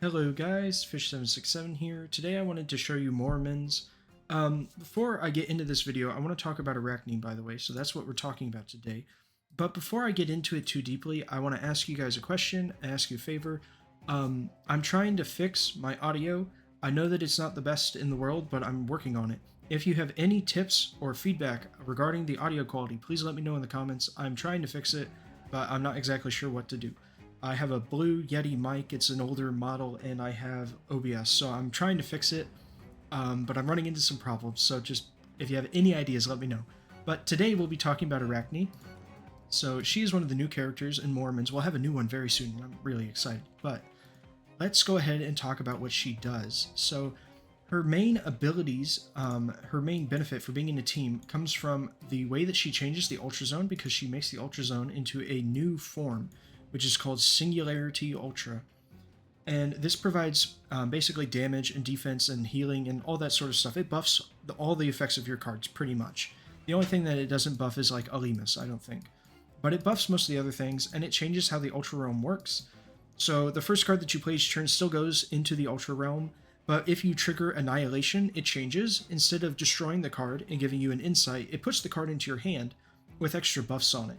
Hello guys, Fish767 here. Today I wanted to show you Morimens. Before I get into this video, I want to talk about Arachne, by the way, so that's what we're talking about today. But before I get into it too deeply, I want to ask you guys a question, ask you a favor. I'm trying to fix my audio. I know that it's not the best in the world, but I'm working on it. If you have any tips or feedback regarding the audio quality, please let me know in the comments. I'm trying to fix it, but I'm not exactly sure what to do. I have a Blue Yeti mic, it's an older model, and I have OBS, so I'm trying to fix it, but I'm running into some problems, so just, if you have any ideas, let me know. But today we'll be talking about Arachne. So she is one of the new characters in Morimens. We'll have a new one very soon, and I'm really excited. But let's go ahead and talk about what she does. So her main abilities, her main benefit for being in a team comes from the way that she changes the Ultra Zone, because she makes the Ultra Zone into a new form, which is called Singularity Ultra. And this provides basically damage and defense and healing and all that sort of stuff. It buffs all the effects of your cards, pretty much. The only thing that it doesn't buff is like Alimus, I don't think. But it buffs most of the other things, and it changes how the Ultra Realm works. So the first card that you play each turn still goes into the Ultra Realm, but if you trigger Annihilation, it changes. Instead of destroying the card and giving you an insight, it puts the card into your hand with extra buffs on it.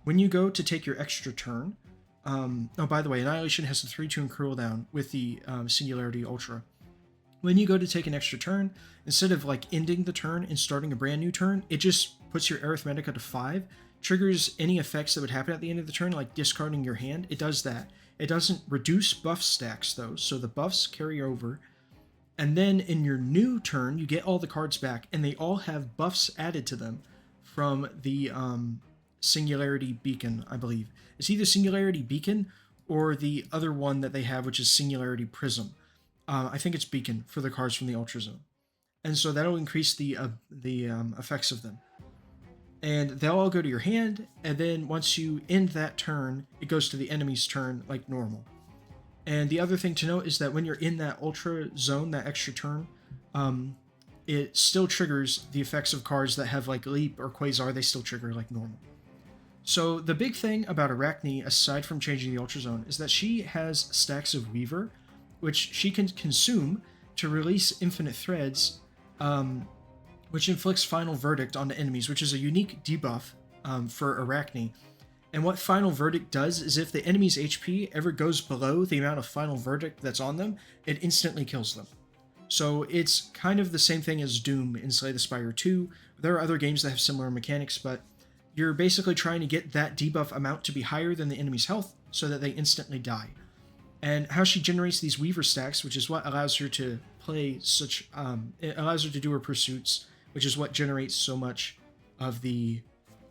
When you go to take your extra turn, oh, by the way, Annihilation has a 3-turn cooldown with the Singularity Ultra. When you go to take an extra turn, instead of like ending the turn and starting a brand new turn, it just puts your Arithmetica to 5, triggers any effects that would happen at the end of the turn, like discarding your hand. It does that. It doesn't reduce buff stacks though, so the buffs carry over. And then in your new turn, you get all the cards back, and they all have buffs added to them from the Singularity Beacon, I believe. It's either Singularity Beacon or the other one that they have, which is Singularity Prism. I think it's Beacon for the cards from the Ultra Zone. And so that'll increase the effects of them. And they'll all go to your hand, and then once you end that turn, it goes to the enemy's turn like normal. And the other thing to note is that when you're in that Ultra Zone, that extra turn, it still triggers the effects of cards that have like Leap or Quasar. They still trigger like normal. So the big thing about Arachne, aside from changing the Ultra Zone, is that she has stacks of Weaver, which she can consume to release Infinite Threads, which inflicts Final Verdict on the enemies, which is a unique debuff for Arachne. And what Final Verdict does is if the enemy's HP ever goes below the amount of Final Verdict that's on them, it instantly kills them. So it's kind of the same thing as Doom in Slay the Spire 2. There are other games that have similar mechanics, but you're basically trying to get that debuff amount to be higher than the enemy's health so that they instantly die. And how she generates these Weaver stacks, which is what allows her to play such, it allows her to do her pursuits, which is what generates so much of the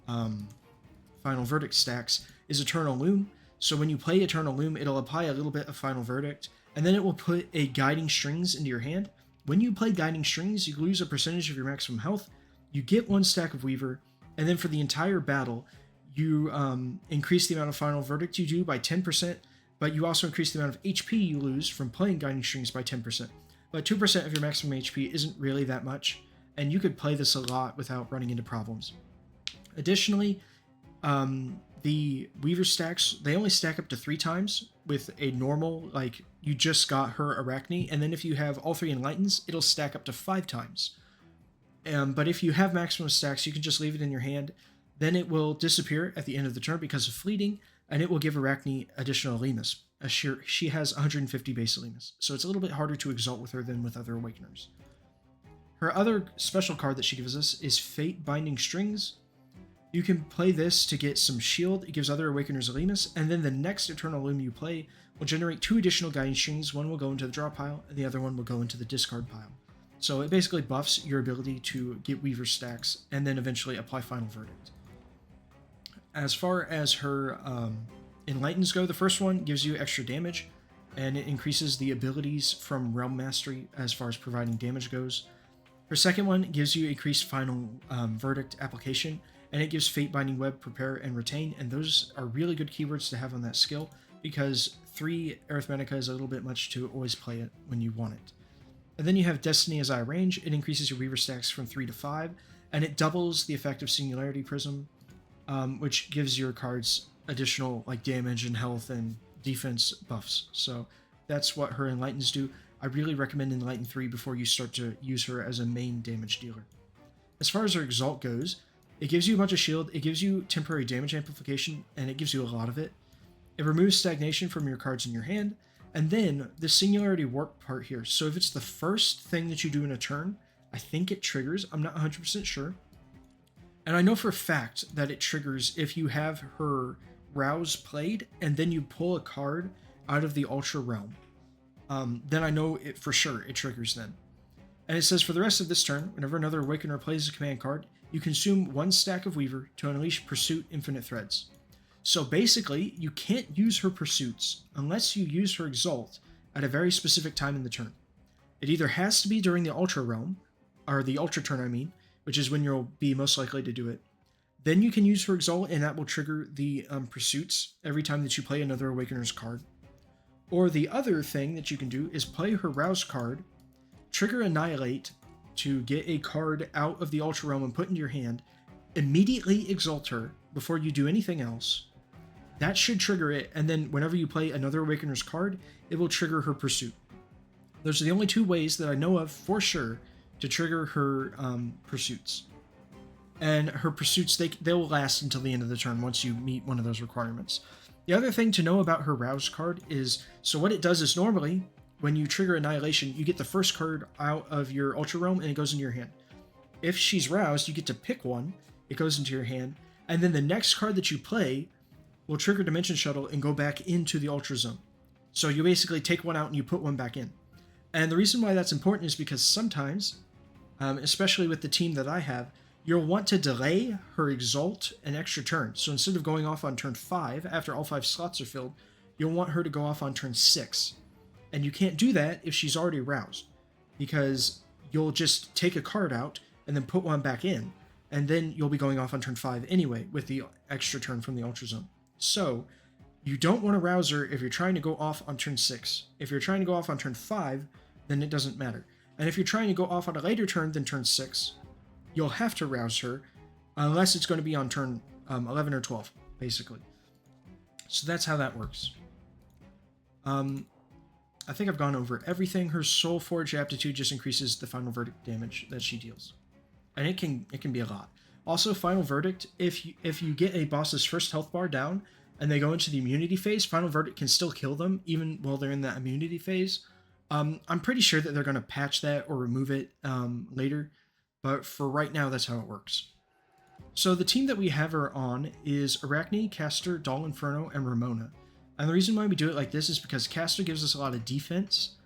Final Verdict stacks, is Eternal Loom. So when you play Eternal Loom, it'll apply a little bit of Final Verdict, and then it will put a Guiding Strings into your hand. When you play Guiding Strings, you lose a percentage of your maximum health, you get 1 stack of Weaver, and then for the entire battle, you increase the amount of Final Verdict you do by 10%, but you also increase the amount of HP you lose from playing Guiding Strings by 10%. But 2% of your maximum HP isn't really that much, and you could play this a lot without running into problems. Additionally, the Weaver stacks, they only stack up to 3 times with a normal, like, you just got her Arachne, and then if you have all 3 Enlightens, it'll stack up to 5 times. But if you have maximum stacks, you can just leave it in your hand. Then it will disappear at the end of the turn because of fleeting, and it will give Arachne additional Alimus. She has 150 base Alimus, so it's a little bit harder to Exalt with her than with other Awakeners. Her other special card that she gives us is Fate Binding Strings. You can play this to get some shield. It gives other Awakeners Alimus, and then the next Eternal Loom you play will generate 2 additional Guiding Strings. One will go into the draw pile, and the other one will go into the discard pile. So it basically buffs your ability to get Weaver stacks and then eventually apply Final Verdict. As far as her Enlightens go, the first one gives you extra damage, and it increases the abilities from Realm Mastery as far as providing damage goes. Her second one gives you increased Final Verdict application, and it gives Fate Binding Web, Prepare, and Retain, and those are really good keywords to have on that skill, because 3 Arithmetica is a little bit much to always play it when you want it. And then you have Destiny as I Arrange. It increases your Weaver stacks from 3 to 5, and it doubles the effect of Singularity Prism, which gives your cards additional like damage and health and defense buffs. So that's what her Enlightens do. I really recommend Enlighten 3 before you start to use her as a main damage dealer. As far as her Exalt goes, it gives you a bunch of shield, it gives you temporary damage amplification, and it gives you a lot of it. It removes stagnation from your cards in your hand, and then the Singularity Warp part here. So if it's the first thing that you do in a turn, I think it triggers. I'm not 100% sure. And I know for a fact that it triggers if you have her Rouse played, and then you pull a card out of the Ultra Realm. Then I know it for sure it triggers then. And it says for the rest of this turn, whenever another Awakener plays a command card, you consume 1 stack of Weaver to unleash Pursuit Infinite Threads. So basically, you can't use her Pursuits unless you use her Exalt at a very specific time in the turn. It either has to be during the Ultra Realm, or the Ultra turn I mean, which is when you'll be most likely to do it. Then you can use her Exalt and that will trigger the Pursuits every time that you play another Awakener's card. Or the other thing that you can do is play her Rouse card, trigger Annihilate to get a card out of the Ultra Realm and put into your hand, immediately Exalt her before you do anything else. That should trigger it, and then whenever you play another Awakener's card, it will trigger her Pursuit. Those are the only 2 ways that I know of for sure to trigger her Pursuits. And her Pursuits, they will last until the end of the turn once you meet one of those requirements. The other thing to know about her Rouse card is, so what it does is normally, when you trigger Annihilation, you get the first card out of your Ultra Realm and it goes into your hand. If she's roused, you get to pick one, it goes into your hand, and then the next card that you play will trigger Dimension Shuttle and go back into the Ultra Zone. So you basically take one out and you put one back in. And the reason why that's important is because sometimes, especially with the team that I have, you'll want to delay her Exalt an extra turn. So instead of going off on turn 5, after all 5 slots are filled, you'll want her to go off on turn 6. And you can't do that if she's already roused, because you'll just take a card out and then put one back in, and then you'll be going off on turn 5 anyway with the extra turn from the Ultra Zone. So you don't want to rouse her if you're trying to go off on turn 6. If you're trying to go off on turn 5, then it doesn't matter. And if you're trying to go off on a later turn than turn 6, you'll have to rouse her, unless it's going to be on turn 11 or 12, basically. So that's how that works. I think I've gone over everything. Her Soul Forge aptitude just increases the Final Verdict damage that she deals, and it can be a lot. Also, Final Verdict, if you get a boss's first health bar down and they go into the immunity phase, Final Verdict can still kill them even while they're in that immunity phase. I'm pretty sure that they're going to patch that or remove it later, but for right now, that's how it works. So the team that we have her on is Arachne, Caster, Doll Inferno, and Ramona. And the reason why we do it like this is because Caster gives us a lot of defense,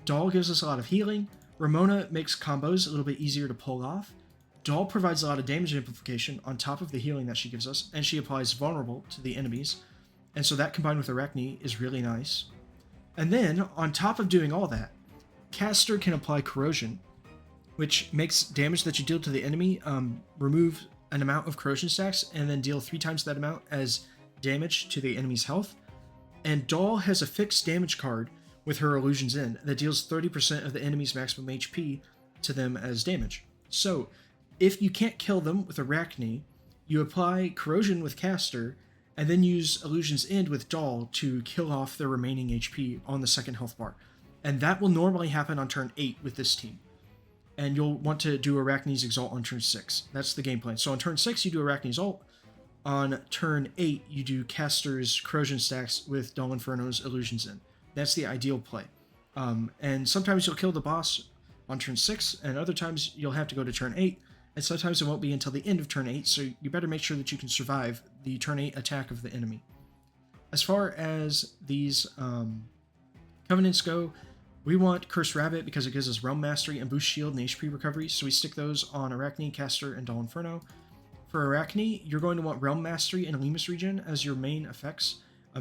Doll gives us a lot of healing, Ramona makes combos a little bit easier to pull off, Doll provides a lot of damage amplification on top of the healing that she gives us, and she applies vulnerable to the enemies, and so that combined with Arachne is really nice. And then, on top of doing all that, Caster can apply Corrosion, which makes damage that you deal to the enemy remove an amount of corrosion stacks and then deal 3 times that amount as damage to the enemy's health. And Doll has a fixed damage card with her Illusions in that deals 30% of the enemy's maximum HP to them as damage. So, if you can't kill them with Arachne, you apply Corrosion with Caster, and then use Illusions End with Doll to kill off their remaining HP on the second health bar. And that will normally happen on turn 8 with this team. And you'll want to do Arachne's Exalt on turn 6. That's the game plan. So on turn 6, you do Arachne's Ult. On turn 8, you do Caster's Corrosion stacks with Doll Inferno's Illusions in. That's the ideal play. And sometimes you'll kill the boss on turn 6, and other times you'll have to go to turn 8, and sometimes it won't be until the end of turn 8, so you better make sure that you can survive the turn 8 attack of the enemy. As far as these Covenants go, we want Cursed Rabbit because it gives us Realm Mastery and boost shield and HP recovery, so we stick those on Arachne, Caster, and Doll Inferno. For Arachne, you're going to want Realm Mastery and Lemus Regen as your main effects.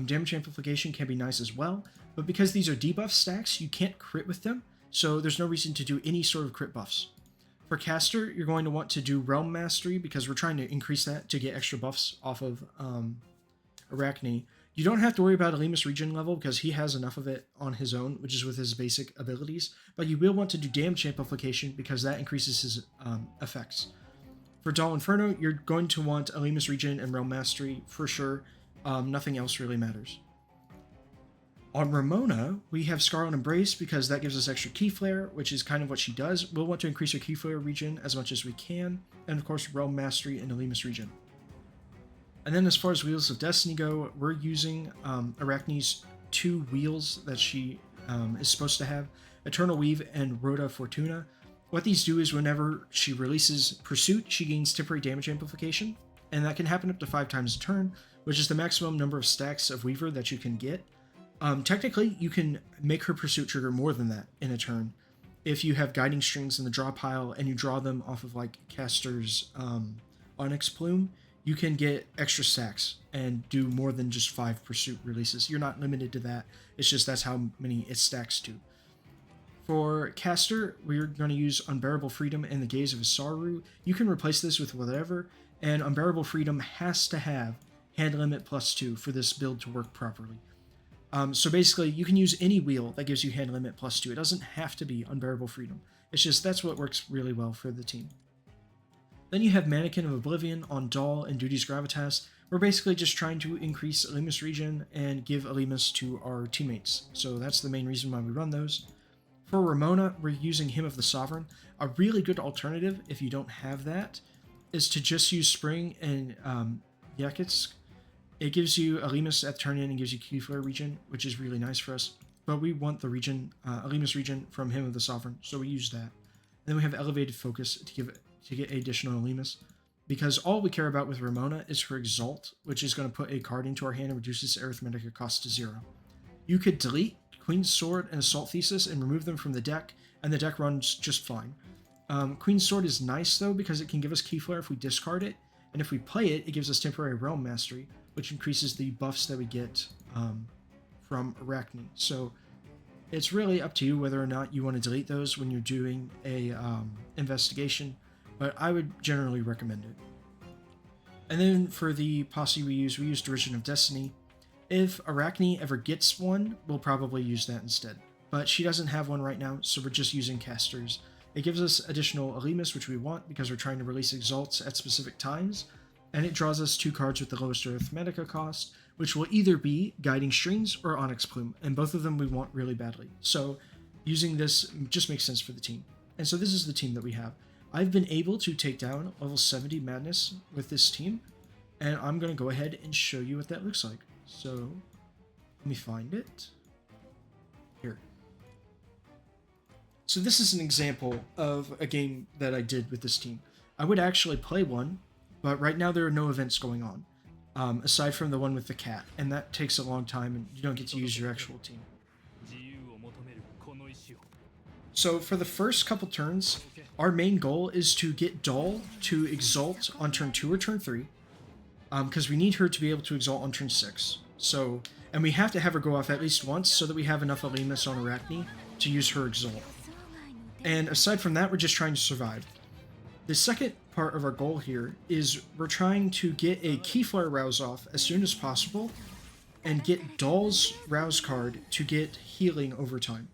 Damage Amplification can be nice as well, but because these are debuff stacks, you can't crit with them, so there's no reason to do any sort of crit buffs. For Caster, you're going to want to do Realm Mastery because we're trying to increase that to get extra buffs off of Arachne. You don't have to worry about a Lemus Regen level because he has enough of it on his own, which is with his basic abilities, but you will want to do Damage Amplification because that increases his effects. For Doll Inferno, you're going to want a Lemus Regen and Realm Mastery for sure. Nothing else really matters. On Ramona, we have Scarlet Embrace because that gives us extra Key Flare, which is kind of what she does. We'll want to increase her Key Flare region as much as we can, and of course Realm Mastery and Elimus region. And then as far as Wheels of Destiny go, we're using Arachne's 2 wheels that she is supposed to have, Eternal Weave and Rhoda Fortuna. What these do is whenever she releases Pursuit, she gains temporary damage amplification, and that can happen up to 5 times a turn, which is the maximum number of stacks of Weaver that you can get. Technically, you can make her Pursuit trigger more than that in a turn. If you have Guiding Strings in the draw pile and you draw them off of like Caster's Onyx Plume, you can get extra stacks and do more than just 5 Pursuit releases. You're not limited to that. It's just that's how many it stacks to. For Caster, we're going to use Unbearable Freedom and the Gaze of Isaru. You can replace this with whatever, and Unbearable Freedom has to have Hand Limit +2 for this build to work properly. So basically, you can use any wheel that gives you Hand Limit +2. It doesn't have to be Unbearable Freedom. It's just that's what works really well for the team. Then you have Mannequin of Oblivion on Doll and Duty's Gravitas. We're basically just trying to increase Elimus region and give Elimus to our teammates. So that's the main reason why we run those. For Ramona, we're using Hymn of the Sovereign. A really good alternative, if you don't have that, is to just use Spring and Yakutsk. It gives you Elimus at turn in and gives you Key Flare region, which is really nice for us. But we want the region, Elimus region from Hymn of the Sovereign, so we use that. And then we have Elevated Focus to get additional Elimus, because all we care about with Ramona is her Exalt, which is going to put a card into our hand and reduces arithmetic cost to 0. You could delete Queen's Sword and Assault Thesis and remove them from the deck, and the deck runs just fine. Queen's Sword is nice though because it can give us Key Flare if we discard it, and if we play it, it gives us temporary Realm Mastery, which increases the buffs that we get from Arachne. So it's really up to you whether or not you want to delete those when you're doing a investigation, but I would generally recommend it. And then for the posse we use Derision of Destiny. If Arachne ever gets one, we'll probably use that instead. But she doesn't have one right now, so we're just using casters. It gives us additional Elimus, which we want because we're trying to release Exalts at specific times, and it draws us 2 cards with the lowest Arithmetica cost, which will either be Guiding Strings or Onyx Plume, and both of them we want really badly. So using this just makes sense for the team. And so this is the team that we have. I've been able to take down level 70 Madness with this team, and I'm going to go ahead and show you what that looks like. So let me find it. Here. So this is an example of a game that I did with this team. I would actually play one, but right now there are no events going on, aside from the one with the cat, and that takes a long time and you don't get to use your actual team. So for the first couple turns, our main goal is to get Doll to Exalt on turn 2 or turn 3, because we need her to be able to Exalt on turn 6. So, and we have to have her go off at least once so that we have enough Elimus on Arachne to use her Exalt. And aside from that, we're just trying to survive. The second part of our goal here is we're trying to get a Key Flare Rouse off as soon as possible and get Doll's Rouse card to get healing over time.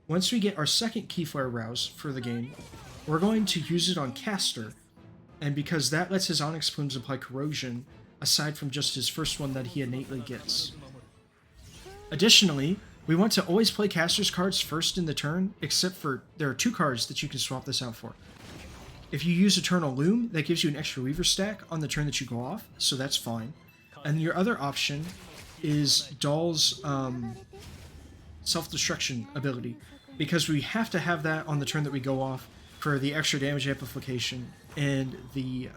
Once we get our second Key Flare Rouse for the game, we're going to use it on Caster, and because that lets his Onyx Plumes apply Corrosion, aside from just his first one that he innately gets. Additionally, we want to always play Caster's cards first in the turn, except for there are 2 cards that you can swap this out for. If you use Eternal Loom, that gives you an extra Weaver stack on the turn that you go off, so that's fine. And your other option is Doll's Self-Destruction ability, because we have to have that on the turn that we go off for the extra damage amplification and the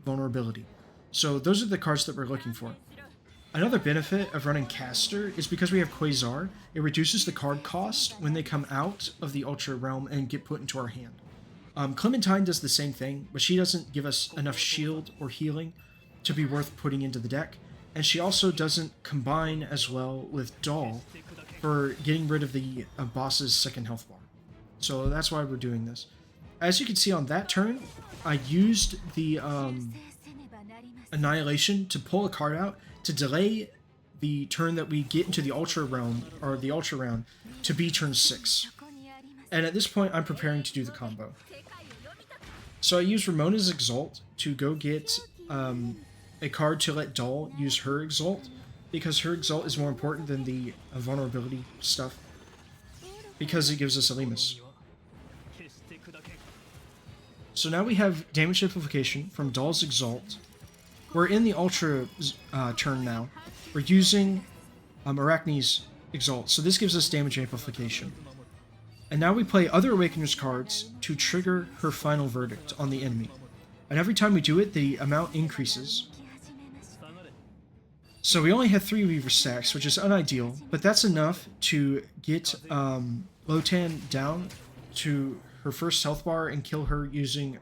vulnerability. So those are the cards that we're looking for. Another benefit of running Caster is because we have Quasar, it reduces the card cost when they come out of the Ultra Realm and get put into our hand. Clementine does the same thing, but she doesn't give us enough shield or healing to be worth putting into the deck, and she also doesn't combine as well with Doll for getting rid of the boss's second health bar. So that's why we're doing this. As you can see on that turn, I used the Annihilation to pull a card out to delay the turn that we get into the Ultra Realm, or the Ultra Round, to be turn 6. And at this point, I'm preparing to do the combo. So I use Ramona's Exalt to go get a card to let Doll use her Exalt, because her Exalt is more important than the vulnerability stuff, because it gives us Elimus. So now we have damage amplification from Doll's Exalt. We're in the Ultra turn now. We're using Arachne's Exalt, so this gives us damage amplification. And now we play other Awakener's cards to trigger her final verdict on the enemy. And every time we do it, the amount increases. So we only have 3 Weaver stacks, which is unideal, but that's enough to get Lotan down to her first health bar and kill her using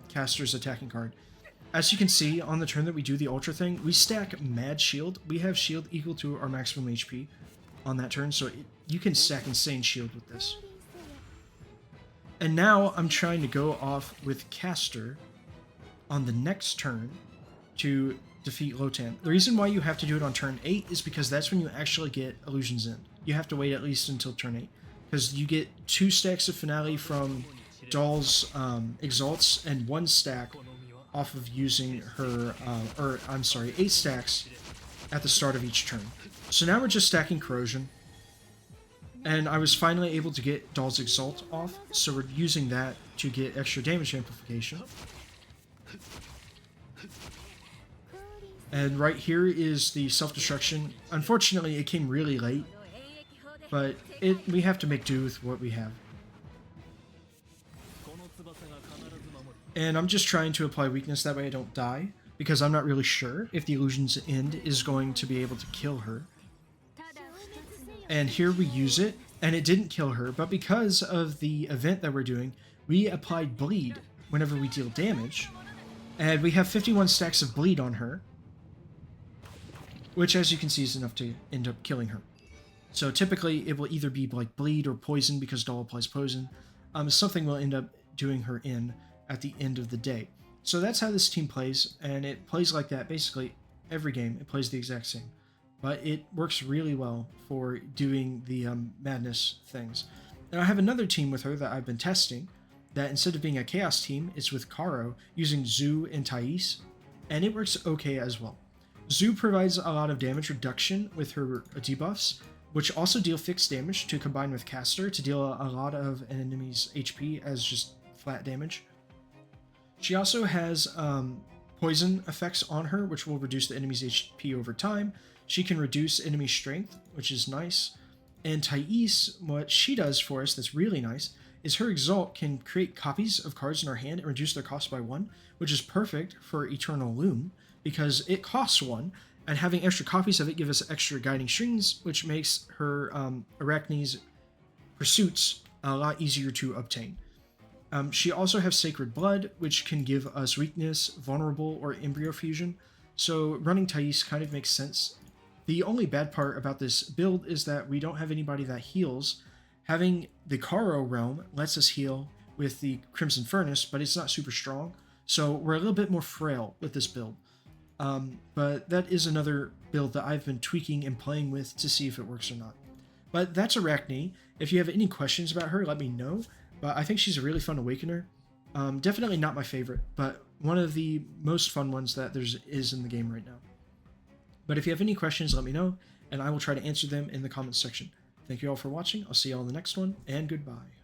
Caster's attacking card. As you can see, on the turn that we do the Ultra thing, we stack Mad Shield. We have shield equal to our maximum HP on that turn, so you can stack insane shield with this. And now I'm trying to go off with Caster on the next turn to defeat Lotan. The reason why you have to do it on turn 8 is because that's when you actually get Illusion's End. You have to wait at least until turn 8, because you get 2 stacks of Finale from Doll's Exalts and 1 stack off of using her, 8 stacks at the start of each turn. So now we're just stacking Corrosion, and I was finally able to get Doll's Exalt off, so we're using that to get extra damage amplification. And right here is the self-destruction. Unfortunately, it came really late, but we have to make do with what we have. And I'm just trying to apply weakness, that way I don't die, because I'm not really sure if the Illusion's End is going to be able to kill her. And here we use it, and it didn't kill her, but because of the event that we're doing, we applied Bleed whenever we deal damage, and we have 51 stacks of Bleed on her, which, as you can see, is enough to end up killing her. So typically, it will either be like Bleed or Poison, because Doll applies Poison. Something will end up doing her in at the end of the day. So that's how this team plays, and it plays like that basically every game. It plays the exact same. But it works really well for doing the madness things. And I have another team with her that I've been testing, that instead of being a Chaos team, it's with Karo, using Zu and Thais, and it works okay as well. Zu provides a lot of damage reduction with her debuffs, which also deal fixed damage to combine with Caster to deal a lot of an enemy's HP as just flat damage. She also has poison effects on her, which will reduce the enemy's HP over time. She can reduce enemy strength, which is nice. And Thais, what she does for us that's really nice, is her Exalt can create copies of cards in her hand and reduce their cost by 1, which is perfect for Eternal Loom, because it costs 1, and having extra copies of it give us extra guiding strings, which makes her Arachne's pursuits a lot easier to obtain. She also has Sacred Blood, which can give us weakness, vulnerable, or embryo fusion, so running Thais kind of makes sense. The only bad part about this build is that we don't have anybody that heals. Having the Karo realm lets us heal with the Crimson Furnace, but it's not super strong, so we're a little bit more frail with this build. But that is another build that I've been tweaking and playing with to see if it works or not. But that's Arachne. If you have any questions about her, let me know. But I think she's a really fun Awakener. Definitely not my favorite, but one of the most fun ones that there is in the game right now. But if you have any questions, let me know, and I will try to answer them in the comments section. Thank you all for watching. I'll see you all in the next one, and goodbye.